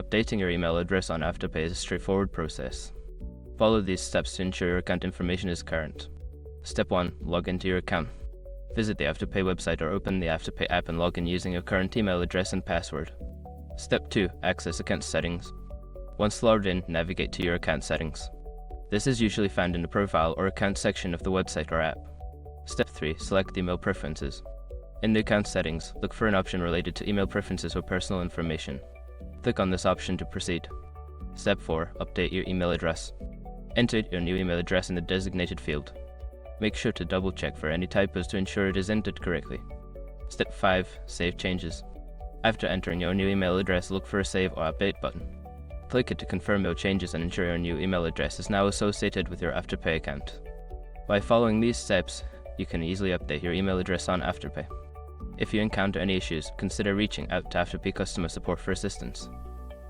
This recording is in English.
Updating your email address on Afterpay is a straightforward process. Follow these steps to ensure your account information is current. Step 1. Log into your account. Visit the Afterpay website or open the Afterpay app and log in using your current email address and password. Step 2. Access account settings. Once logged in, navigate to your account settings. This is usually found in the profile or account section of the website or app. Step 3. Select email preferences. In the account settings, look for an option related to email preferences or personal information. Click on this option to proceed. Step 4. Update your email address. Enter your new email address in the designated field. Make sure to double check for any typos to ensure it is entered correctly. Step 5. Save changes. After entering your new email address, look for a Save or Update button. Click it to confirm your changes and ensure your new email address is now associated with your Afterpay account. By following these steps, you can easily update your email address on Afterpay. If you encounter any issues, consider reaching out to Afterpay customer support for assistance.